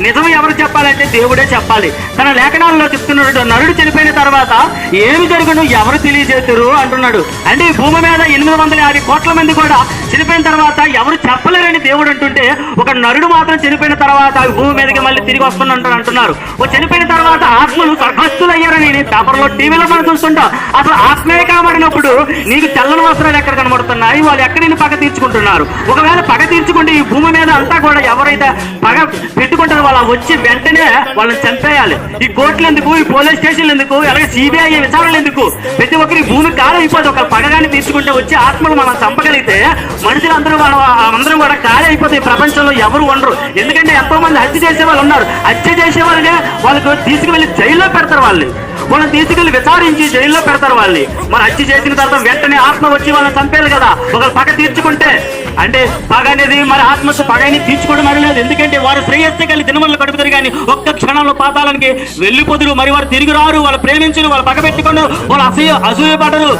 నిజం ఎవరు చెప్పాలంటే దేవుడే చెప్పాలి. తన లేఖనాల్లో చెప్తున్నాడు, నరుడు చనిపోయిన తర్వాత ఏమి జరుగును ఎవరు తెలియజేస్తారు అంటున్నాడు. అంటే ఈ భూమి మీద 850 కోట్ల మంది కూడా చనిపోయిన తర్వాత ఎవరు చెప్పలేరని దేవుడు అంటుంటే, ఒక నరుడు మాత్రం చనిపోయిన తర్వాత భూమి మీదకి మళ్ళీ తిరిగి వస్తున్నట్టు అంటున్నారు. ఓ చనిపోయిన తర్వాత ఆత్మలు స్వర్గస్థులు అయ్యారని పేపర్లో టీవీలో మనం చూస్తుంటాం. అసలు ఆత్మే కాబడినప్పుడు నీకు తెల్లని వస్త్రాలు ఎక్కడ కనబడుతున్నాయి? వాళ్ళు ఎక్కడ నిన్ను పగ తీర్చుకుంటున్నారు? ఒకవేళ పగ తీర్చుకుంటే ఈ భూమి మీద అంతా కూడా ఎవరైతే పగ పెట్టుకుంటారో వాళ్ళ వచ్చి వెంటనే వాళ్ళని చంపేయాలి. ఈ కోర్టులు ఎందుకు, ఈ పోలీస్ స్టేషన్లు ఎందుకు, అలాగే సిబిఐ విచారణలు ఎందుకు? ప్రతి ఒక్కరి భూమి కాలం అయిపోతుంది. ఒక పగగాన్ని తీసుకుంటే వచ్చి ఆత్మలు మనం చంపగలిగితే మనుషులందరూ అందరం కూడా ఖాళీ అయిపోతే ఈ ప్రపంచంలో ఎవరు ఉండరు. ఎందుకంటే ఎంతో మంది హత్య చేసే వాళ్ళు ఉన్నారు. హత్య చేసే వాళ్ళనే వాళ్ళకు తీసుకువెళ్ళి జైల్లో పెడతారు. వాళ్ళని తీసుకెళ్లి విచారించి జైల్లో పెడతారు. వాళ్ళని మనం హత్య చేసిన తర్వాత వెంటనే ఆత్మ వచ్చి వాళ్ళని చంపేది కదా. ఒక పగ తీర్చుకుంటే అంటే పగ అనేది మరి ఆత్మతో పగని తీర్చుకోవడం మరి లేదు. ఎందుకంటే వారు శ్రేయస్సు కలిగి దినములు గడుపుతారు కానీ ఒక్క క్షణంలో పాతాళానికి వెళ్ళిపోదురు. మరి వారు తిరిగి రారు. వాళ్ళు ప్రేమించరు, వాళ్ళు పగ పెట్టుకున్నారు, వాళ్ళు అసూయపడరు.